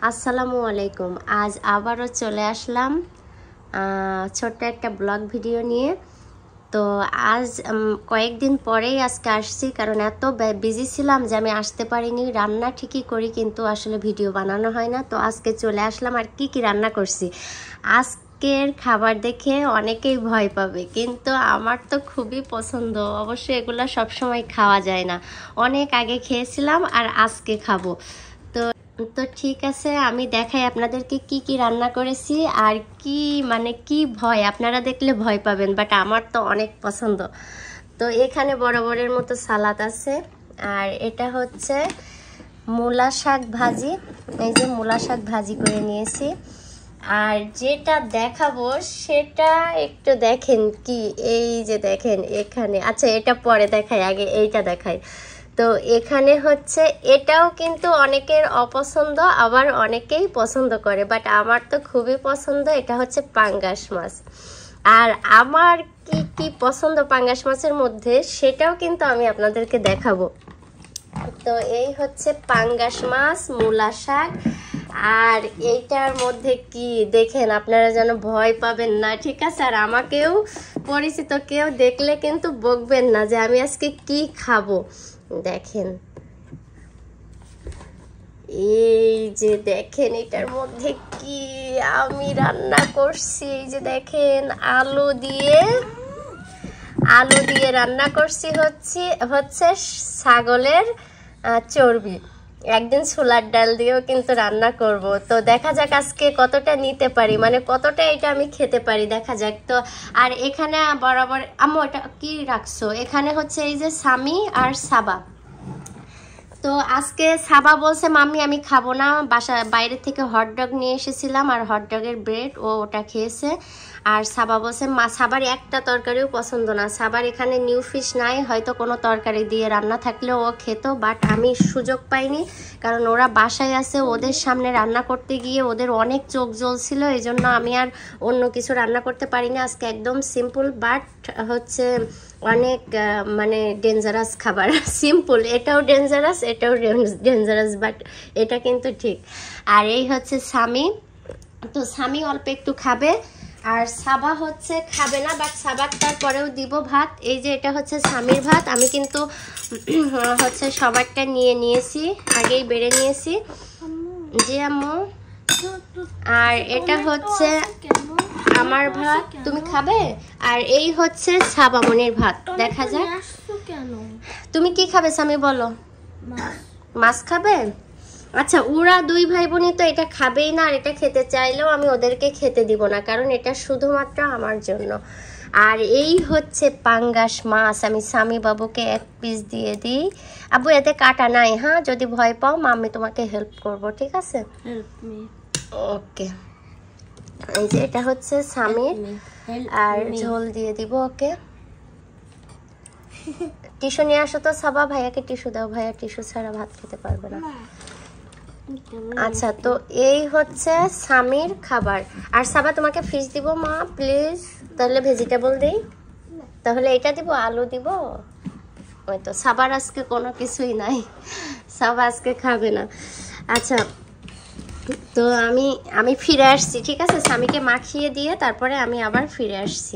আসসালামু আলাইকুম। আজ আবারও চলে আসলাম ছোট্ট একটা ব্লগ ভিডিও নিয়ে। তো আজ কয়েকদিন পরেই আজকে আসছি, কারণ এত বিজি ছিলাম যে আমি আসতে পারিনি। রান্না ঠিকই করি কিন্তু আসলে ভিডিও বানানো হয় না। তো আজকে চলে আসলাম। আর কি রান্না করছি আজকের খাবার দেখে অনেকেই ভয় পাবে, কিন্তু আমার তো খুবই পছন্দ। অবশ্যই এগুলো সবসময় খাওয়া যায় না, অনেক আগে খেয়েছিলাম আর আজকে খাবো। তো ঠিক আছে, আমি দেখাই আপনাদেরকে কি রান্না করেছি। আর কি ভয়, আপনারা দেখলে ভয় পাবেন, বাট আমার তো অনেক পছন্দ। তো এখানে বরাবরের মতো সালাদ আছে, আর এটা হচ্ছে মূলা শাক ভাজি। এই যে মূলা শাক ভাজি করে নিয়েছি। আর যেটা দেখাবো সেটা একটু দেখেন, কি এই যে দেখেন এখানে, আচ্ছা এটা পরে দেখাই, আগে এইটা দেখাই। তো এখানে হচ্ছে এটাও কিন্তু অনেকের অপছন্দ, আবার অনেকেই পছন্দ করে, বাট আমার তো খুবই পছন্দ। এটা হচ্ছে পাঙ্গাস মাছ। আর আমার কি পছন্দ পাঙ্গাস মাছের মধ্যে, সেটাও কিন্তু আমি আপনাদেরকে দেখাবো। তো এই হচ্ছে পাঙ্গাস মাছ, মূলা শাক, আর এইটার মধ্যে কি দেখেন, আপনারা যেন ভয় পাবেন না, ঠিক আছে? আর আমাকেও পরিচিত কেউ দেখলে কিন্তু বকবেন না যে আমি আজকে কি খাবো। দেখেন, এই যে দেখেন এটার মধ্যে কি আমি রান্না করছি। এই যে দেখেন আলু দিয়ে রান্না করছি হচ্ছে ছাগলের চর্বি। একদিন ছোলার ডাল দিয়েও কিন্তু রান্না করব। তো দেখা যাক আজকে কতটা নিতে পারি, মানে কতটা এটা আমি খেতে পারি, দেখা যাক। তো আর এখানে বরাবর আম্মু এটা কি রাখছো, এখানে হচ্ছে এই যে সামি আর সাবা। তো আজকে সাবা বলছে মাম্মি আমি খাবো না, বাইরে থেকে হটডগ নিয়ে এসেছিলাম, আর হটডগের ব্রেড ওটা খেয়েছে। আর সাবা বলছে সাবার একটা তরকারিও পছন্দ না। সাবার এখানে নিউ ফিশ নাই, হয়তো কোনো তরকারি দিয়ে রান্না থাকলে ও খেত, বাট আমি সুযোগ পাইনি, কারণ ওরা বাসায় আছে। ওদের সামনে রান্না করতে গিয়ে ওদের অনেক চোখ জ্বলছিল, এই জন্য আমি আর অন্য কিছু রান্না করতে পারিনি। আজকে একদম সিম্পল, বাট হচ্ছে অনেক মানে ডেঞ্জারাস খাবার। সিম্পল, এটাও ডেঞ্জারাস, এটাও ডেঞ্জারাস, বাট এটা কিন্তু ঠিক। আর এই হচ্ছে স্বামী। তো স্বামী অল্প একটু খাবে, আর সাবা হচ্ছে খাবে না, বাট সাবার তারপরেও দিব ভাত। এই যে এটা হচ্ছে স্বামীর ভাত, আমি কিন্তু হচ্ছে সবারটা নিয়েছি, আগেই বেড়ে নিয়েছি। জি আম্মু। আর এটা হচ্ছে আমার ভাত, তুমি খাবে। আর এই হচ্ছে সাবামনির ভাত, দেখা যায়। তুমি কি খাবে স্বামী, বলো? মাছ খাবে? আচ্ছা, ওরা দুই ভাই বোনই তো এটা খাবেই না, আর এটা খেতে চাইলেও আমি ওদেরকে খেতে দিব না, কারণ এটা শুধুমাত্র আমার জন্য। আর এই হচ্ছে পাঙ্গাস মাছ, আমি স্বামী বাবুকে এক পিস দিয়ে দিই। আব্বু এতে কাটা নাই, হ্যাঁ? যদি ভয় পাও মাম্মি তোমাকে হেল্প করব, ঠিক আছে? ওকে। এই যে এটা হচ্ছে স্বামীর, আর ঝোল দিয়ে দিব ওকে। টিস্যু নিয়ে আসো তো সাবা, ভাইয়াকে টিস্যু দাও, ভাইয়া টিস্যু ছাড়া ভাত খেতে পারবে না। আচ্ছা, তো এই হচ্ছে স্বামীর খাবার। আর সাবা তোমাকে ফিশ দিব মা, প্লিজ। তাহলে ভেজিটেবল দিই, তাহলে এটা দিব, আলু দিব। ওই তো সাবার আজকে কোনো কিছুই নাই, সাবা আজকে খাবে না। আচ্ছা, তো আমি ফিরে আসছি, ঠিক আছে? স্বামীকে মাখিয়ে দিয়ে তারপরে আমি আবার ফিরে আসছি।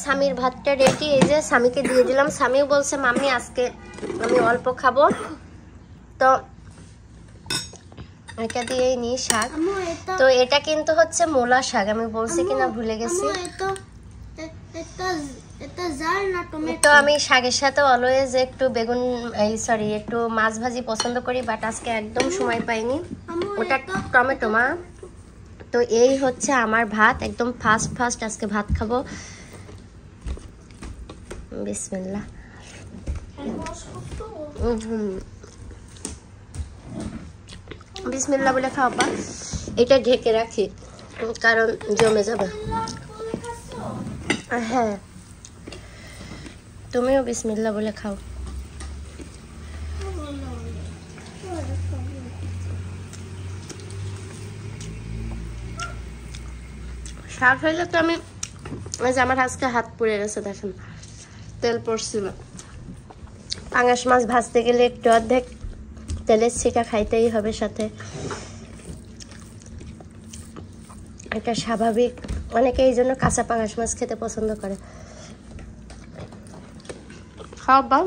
স্বামীর ভাতটা রেডি, এই যে স্বামীকে দিয়ে দিলাম। স্বামীও বলছে মাম্মি আজকে আমি অল্প খাবো, তো এটা দিয়েই নিই শাক। তো এটা কিন্তু হচ্ছে মূলা শাক, আমি বলছি কিনা ভুলে গেছি। তো আমি শাকের সাথে অলওয়েজ একটু বেগুন, একটু মাছ ভাজি পছন্দ করি, বাট আজকে একদম সময় পাইনি। ওটা টমেটো মা। তো এই হচ্ছে আমার ভাত, একদম ফার্স্ট আজকে ভাত খাবো। বিসমিল্লাহ। বিসমিল্লাহ বলে খাও বা, এটা ঢেকে রাখি কারণ জমে যাবে। হ্যাঁ, তুমিও বিসমিল্লাহ বলে খাও। শাক হইলে তো আমি, আমার আজকে হাত পুড়ে গেছে, দেখেন তেল পড়ছিল। পাঙ্গাস মাছ ভাজতে গেলে একটু অর্ধেক তেলের ছিটা খাইতেই হবে সাথে। এটা স্বাভাবিক, অনেকে এই জন্য কাঁচা পাঙাশ মাছ খেতে পছন্দ করে। খাওয়া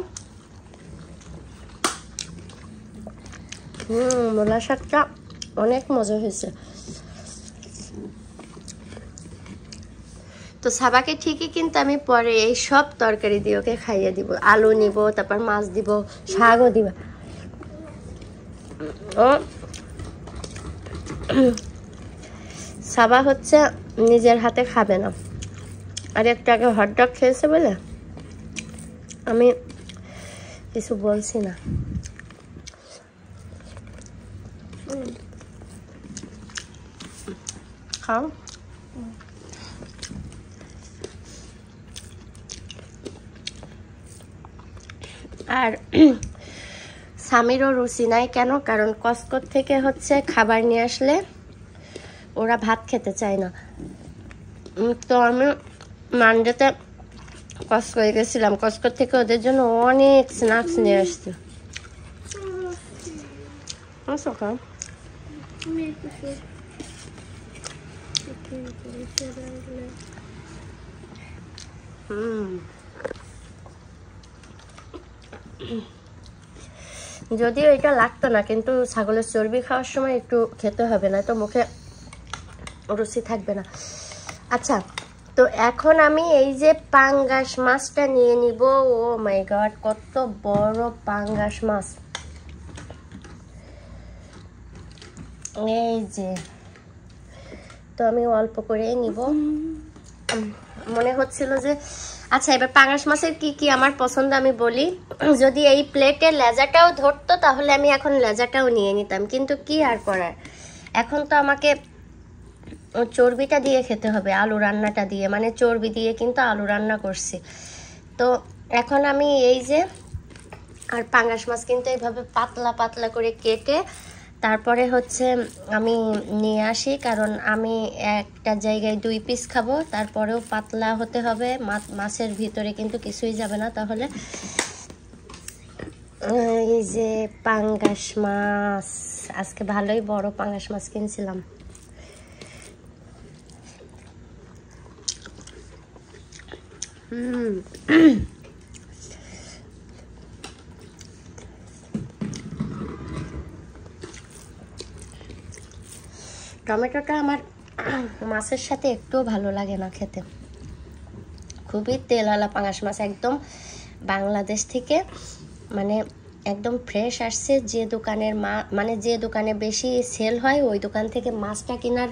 মূলা শাকটা অনেক মজা হয়েছে। তো সাবাকে ঠিকই কিন্তু আমি পরে এই সব তরকারি দিয়ে ওকে খাইয়ে দিব। আলু নিব, তারপর মাছ দিব, শাকও দিব। ও সাবা হচ্ছে নিজের হাতে খাবে না, আর একটু আগে হটডগ খেয়েছে বলে আমি কিছু বলছি না। খাও। আর স্বামীরও রুচি নাই কেন, কারণ কসকর থেকে হচ্ছে খাবার নিয়ে আসলে ওরা ভাত খেতে চায় না। তো আমি মানডেতে কসকরে গেছিলাম, কসকর থেকে ওদের জন্য অনেক স্ন্যাক্স নিয়ে আসছি। যদিও এটা লাগতো না, কিন্তু ছাগলের চর্বি খাওয়ার সময় একটু খেতে হবে, না তো মুখে রুচি থাকবে না। আচ্ছা, তো এখন আমি এই যে পাঙ্গাস মাছটা নিয়ে নিব। ও মাই গড, কত বড় পাঙ্গাস মাছ! এই যে, তো আমি অল্প করে নিব। মনে হচ্ছিল যে আচ্ছা, এবার পাঙ্গাস মাছের কি কি আমার পছন্দ আমি বলি। যদি এই প্লেটে লেজাটাও ধরতো তাহলে আমি এখন লেজাটাও নিয়ে নিতাম, কিন্তু কি আর করার, এখন তো আমাকে চর্বিটা দিয়ে খেতে হবে, আলু রান্নাটা দিয়ে, মানে চর্বি দিয়ে কিন্তু আলু রান্না করছি। তো এখন আমি এই যে, আর পাঙ্গাস মাছ কিন্তু এইভাবে পাতলা পাতলা করে কেটে তারপরে হচ্ছে আমি নিয়ে আসি, কারণ আমি একটা জায়গায় 2 পিস খাবো, তারপরেও পাতলা হতে হবে, মাছের ভিতরে কিন্তু কিছুই যাবে না। তাহলে এই যে পাঙ্গাস মাছ, আজকে ভালোই বড় পাঙ্গাস মাছ কিনছিলাম। টমেটোটা আমার মাছের সাথে একটুও ভালো লাগে না খেতে। খুবই তেলওয়ালা পাঙ্গাস মাছ, একদম বাংলাদেশ থেকে, মানে একদম ফ্রেশ আসছে। যে দোকানের মানে যে দোকানে বেশি সেল হয় ওই দোকান থেকে মাছটা কেনার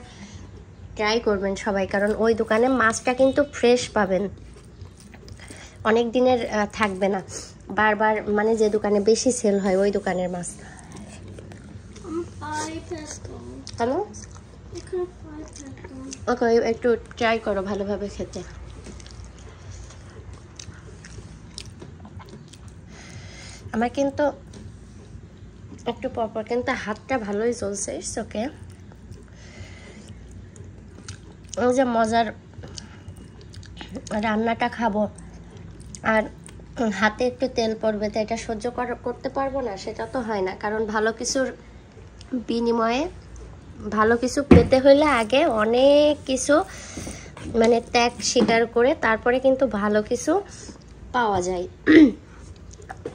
ট্রাই করবেন সবাই, কারণ ওই দোকানে মাছটা কিন্তু ফ্রেশ পাবেন, অনেক দিনের থাকবে না। বারবার মানে যে দোকানে বেশি সেল হয় ওই দোকানের মাছ। কেন? ওকে, একটু ট্রাই করো ভালোভাবে খেতে। আমার কিন্তু একটু পরপর কিন্তু হাতটা ভালোই চলছে। ওকে, ওই যে মজার রান্নাটা খাবো আর হাতে একটু তেল পড়বে, তো এটা সহ্য করতে পারবো না, সেটা তো হয় না। কারণ ভালো কিছুর বিনিময়ে ভালো কিছু পেতে হলে আগে অনেক কিছু মানে ত্যাগ স্বীকার করে তারপরে কিন্তু ভালো কিছু পাওয়া যায়।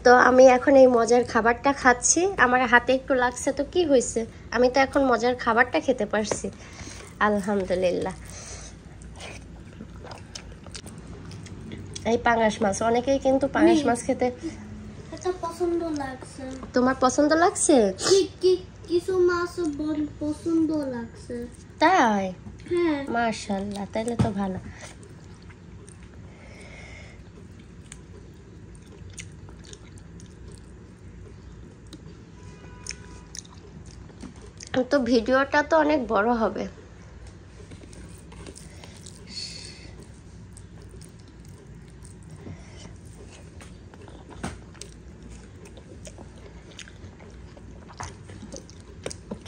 তো আমি এখন এই মজার খাবারটা খাচ্ছি, আমার হাতে একটু লাগছে তো কি হয়েছে, আমি তো এখন মজার খাবারটা খেতে পারছি, আলহামদুলিল্লাহ। এই পাঙ্গাস মাছ, অনেকেই কিন্তু পাঙ্গাস মাছ খেতে পছন্দ লাগছে। তোমার পছন্দ লাগছে? কিছু মাছ পছন্দ লাগছে। তাই? হ্যাঁ, মাশাআল্লাহ, তাহলে তো ভালো। তো ভিডিওটা তো অনেক বড় হবে।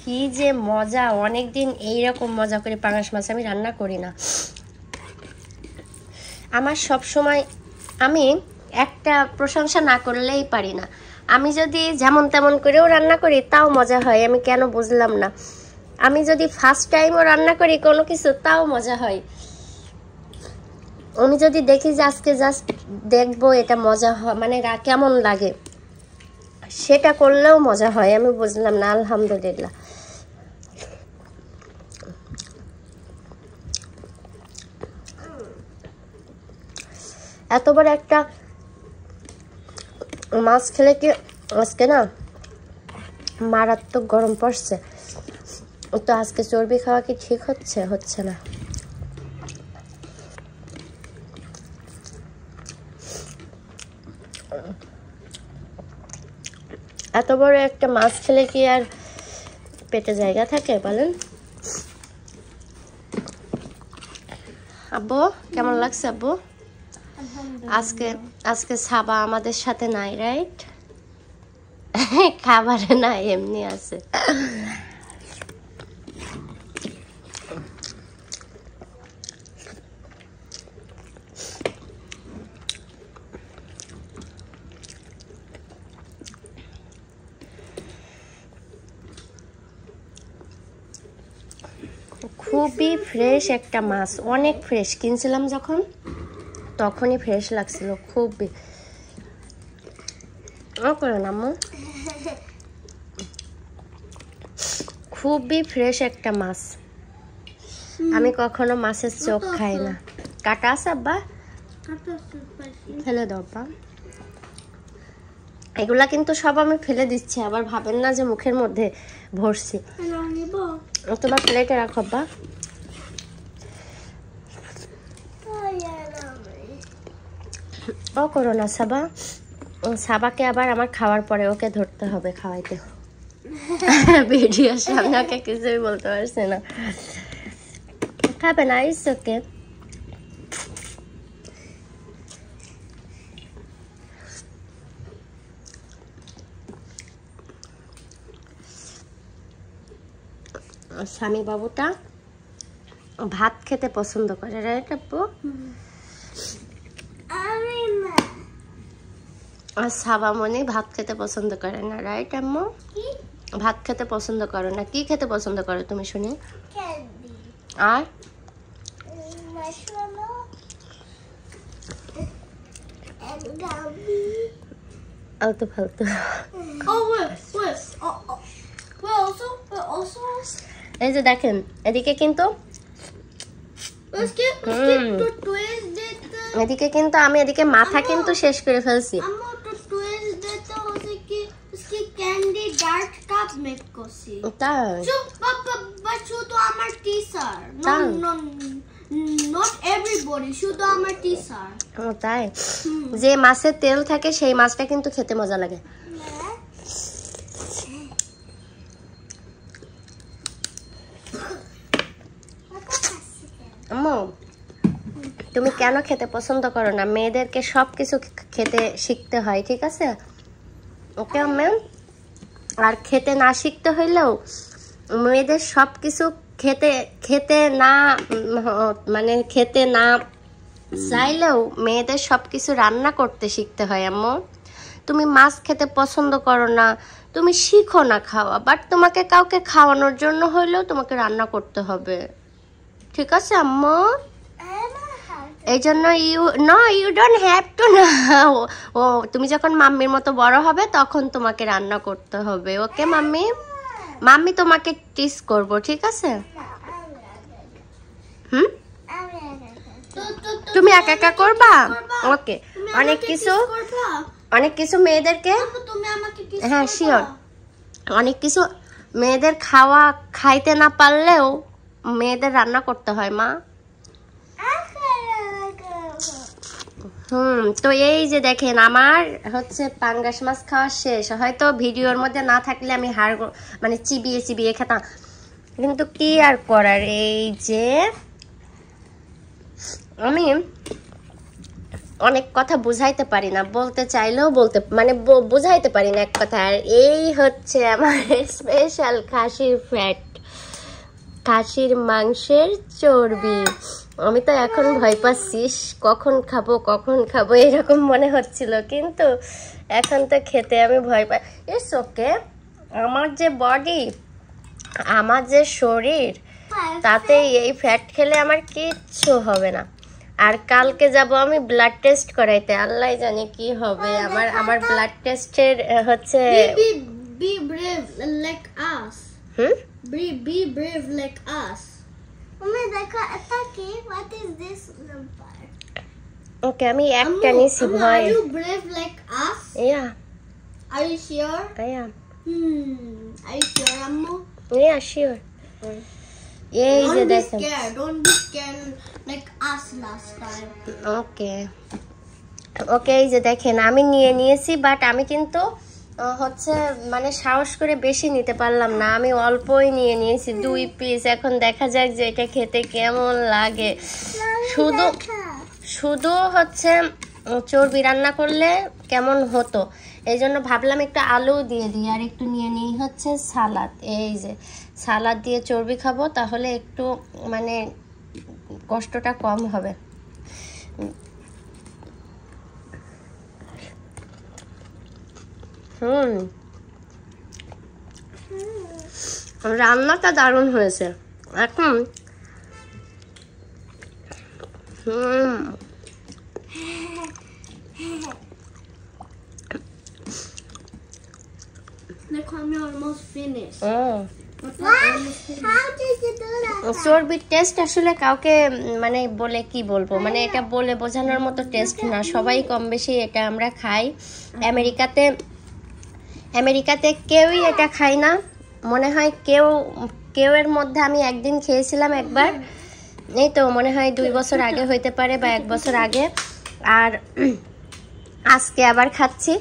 কি যে মজা, অনেকদিন এইরকম মজা করে পাঙ্গাস মাছ আমি রান্না করি না। আমার সব সময়, আমি একটা প্রশংসা না করলেই পারি না। আমি যদি যেমন তেমন করেও রান্না করি তাও মজা হয়, আমি কেন বুঝলাম না। আমি যদি ফার্স্ট টাইমও রান্না করি কোনো কিছু তাও মজা হয়। আমি যদি দেখি যে আজকে জাস্ট দেখবো এটা মজা হয় মানে কেমন লাগে, সেটা করলেও মজা হয়। আমি বুঝলাম না, আলহামদুলিল্লাহ। এত বড় একটা মাছ খেলে কি আজকে না মারাত্মক গরম পড়ছে, তো আজকে চর্বি খাওয়া কি ঠিক হচ্ছে? হচ্ছে না। এত বড় একটা মাছ খেলে কি আর পেটে জায়গা থাকে বলেন? আব্বু কেমন লাগছে আব্বু? আজকে সাবা আমাদের সাথে নাই, রাইট? খাবারে না, এমনি আছে। খুবই ফ্রেশ একটা মাছ, অনেক ফ্রেশ। কিনছিলাম যখন তখনই ফ্রেশ লাগছিল খুবই। করে না আম্মু, খুবই ফ্রেশ একটা মাছ। আমি কখনো মাছের চোখ খাই না। কাটা আছে আব্বা? ফেলে দাও আব্বা। এগুলা কিন্তু সব আমি ফেলে দিচ্ছি, আবার ভাবেন না যে মুখের মধ্যে ভরছি। তোমার প্লেটে রাখো আব্বা। ও করো না সাবা, সাবাকে আবার আমার খাওয়ার পরে ওকে ধরতে হবে, খাওয়াইতে। ভিডিওর সামনে ওকে কিছুই বলতে পারছে না, খাবে না। It's okay. স্বামী বাবুটা ভাত খেতে পছন্দ করে, রাইট আপু? আর সাবামণি ভাত খেতে পছন্দ করে না, রাইট আম্মু? ভাত খেতে পছন্দ করো না, কি খেতে পছন্দ করো তুমি শুনি? আর আলতু ফালতু। এই যে দেখেন এদিকে কিন্তু এদিকে কিন্তু আমি এদিকে মাথা কিন্তু শেষ করে ফেলছি। তাই যে মাছের তেল থাকে সেই মাছটা কিন্তু খেতে মজা লাগে। আম্মু তুমি কেন খেতে পছন্দ করো না? মেয়েদেরকে সবকিছু খেতে শিখতে হয়, ঠিক আছে? ওকে আম্মু। আর খেতে না শিখতে হইলেও মেয়েদের সবকিছু খেতে না মানে খেতে না চাইলেও মেয়েদের সবকিছু রান্না করতে শিখতে হয় আম্মু। তুমি মাছ খেতে পছন্দ করো না, তুমি শিখো না খাওয়া, বাট তোমাকে কাউকে খাওয়ানোর জন্য হইলেও তোমাকে রান্না করতে হবে, ঠিক আছে আম্মু? এই জন্য ইউ ডোন্ট হ্যাভ টু না। ও তুমি যখন মাম্মির মতো বড় হবে তখন তোমাকে রান্না করতে হবে, ওকে মাম্মি? মাম্মি তোমাকে টিস করব, ঠিক আছে? তুমি একা একা করবা? ওকে। অনেক কিছু মেয়েদেরকে, হ্যাঁ শিওর, অনেক কিছু মেয়েদের খাইতে না পারলেও মেয়েদের রান্না করতে হয় মা। তো এই যে দেখেন আমার হচ্ছে পাঙ্গাস মাছ খাওয়া শেষ। হয়তো ভিডিওর মধ্যে না থাকলে আমি মানে চিবিয়ে খেতাম, কিন্তু কি আর করার। এই যে আমি অনেক কথা বুঝাইতে পারি না, বলতে চাইলেও বুঝাইতে পারি না এক কথা। আর এই হচ্ছে আমার স্পেশাল খাসির ফ্যাট, খাসির মাংসের চর্বি। আমি তো এখন ভয় পাচ্ছি, কখন খাবো এরকম মনে হচ্ছিল, কিন্তু এখন তো খেতে আমি ভয় পাই। ইটস ওকে, আমার যে বডি আমার যে শরীর তাতে এই ফ্যাট খেলে আমার কিচ্ছু হবে না। আর কালকে যাব আমি ব্লাড টেস্ট করাইতে, আল্লাহ জানে কি হবে। আমার ব্লাড টেস্টের হচ্ছে Be brave like us. Be brave like us. Mama, দেখো এটা কি? What is this number? ওকে আমি একটা নিছি ভয়। Are you brave like us? Yeah. Are you sure? I am. Are you sure, Ammu? Yeah, sure. এই যে দেখেন। Don't be scared like us last time. ওকে এই যে দেখেন আমি নিয়ে নিয়েছি, বাট আমি কিন্তু হচ্ছে মানে সাহস করে বেশি নিতে পারলাম না, আমি অল্পই নিয়ে নিয়েছি 2 পিস। এখন দেখা যাক যে এটা খেতে কেমন লাগে। শুধু হচ্ছে চর্বি রান্না করলে কেমন হতো, এই জন্য ভাবলাম একটু আলু দিয়ে দিই আর একটু নিয়ে নিই হচ্ছে সালাদ। এই যে সালাদ দিয়ে চর্বি খাবো, তাহলে একটু মানে কষ্টটা কম হবে। রান্নাটা দারুণ হয়েছে। এখন চর্বির টেস্ট আসলে কাউকে মানে বলে কি বলবো, মানে এটা বলে বোঝানোর মতো টেস্ট না, সবাই কম বেশি এটা আমরা খাই। আমেরিকাতে কেউই এটা খায় না, মনে হয় কেউ এর মধ্যে আমি একদিন খেয়েছিলাম একবার, এই তো মনে হয় 2 বছর আগে হইতে পারে বা 1 বছর আগে, আর আজকে আবার খাচ্ছি।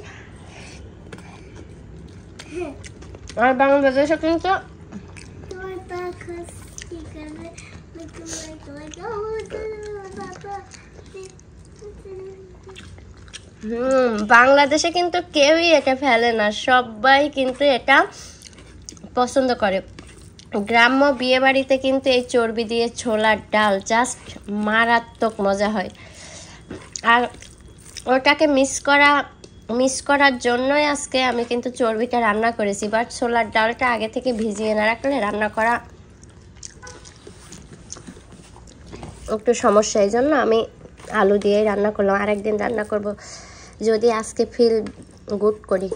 আর বাংলাদেশে কিন্তু বাংলাদেশে কিন্তু কেউই এটা ফেলে না, সবাই কিন্তু এটা পছন্দ করে। গ্রাম্য বিয়ে বাড়িতে কিন্তু এই চর্বি দিয়ে ছোলার ডাল জাস্ট মারাত্মক মজা হয়। আর ওটাকে মিস করার জন্যই আজকে আমি কিন্তু চর্বিটা রান্না করেছি, বাট ছোলার ডালটা আগে থেকে ভিজিয়ে না রাখলে রান্না করা একটু সমস্যা, এই জন্য আমি আলু দিয়েই রান্না করলাম। আরেকদিন রান্না করব যদি আজকে ফিল গুড করি।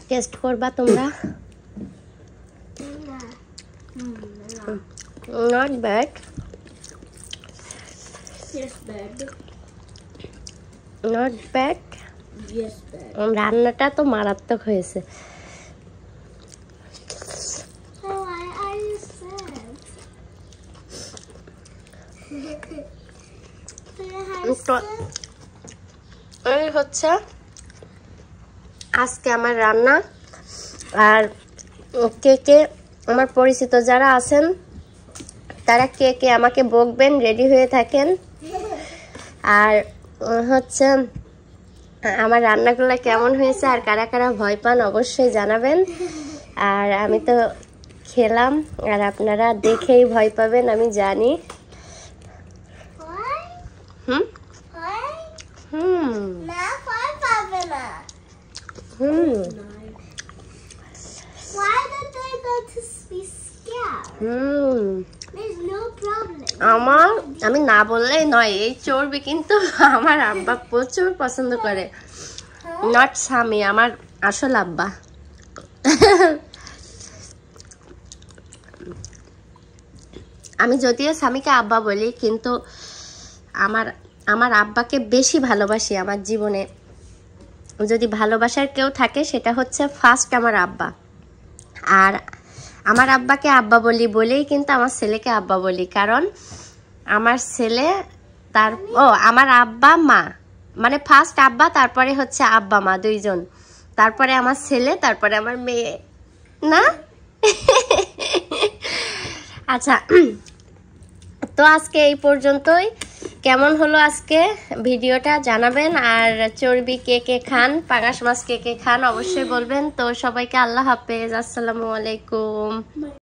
টেস্ট করবা তোমরা? Not bad, not bad. রান্নাটা তো মারাত্মক হয়েছে। এই হচ্ছে আজকে আমার রান্না। আর কে আমার পরিচিত যারা আছেন তারা কে আমাকে বকবেন, রেডি হয়ে থাকেন। আর হচ্ছে আমার রান্নাগুলো কেমন হয়েছে আর কারা কারা ভয় পান অবশ্যই জানাবেন। আর আমি তো খেলাম, আর আপনারা দেখেই ভয় পাবেন আমি জানি। আমি না বললেই নয়, এই চর্বি কিন্তু আমার আব্বা প্রচুর পছন্দ করে, নট স্বামী, আমার আসল আব্বা। আমি যদিও স্বামীকে আব্বা বলি, কিন্তু আমার আব্বাকে বেশি ভালোবাসি আমার জীবনে। যদি ভালোবাসার কেউ থাকে সেটা হচ্ছে ফার্স্ট আমার আব্বা। আর আমার আব্বাকে আব্বা বলেই কিন্তু আমার ছেলেকে আব্বা বলি, কারণ আমার ছেলে আমার আব্বা মা, মানে ফার্স্ট আব্বা, তারপরে হচ্ছে আব্বা মা দুইজন, তারপরে আমার ছেলে, তারপরে আমার মেয়ে না। আচ্ছা, তো আজকে এই পর্যন্তই। কেমন হলো আজকে ভিডিওটা জানাবেন। আর চর্বি কে খান, পাঙাশ মাছ কে খান অবশ্যই বলবেন। তো সবাইকে আল্লাহ হাফেজ, আসসালামু আলাইকুম।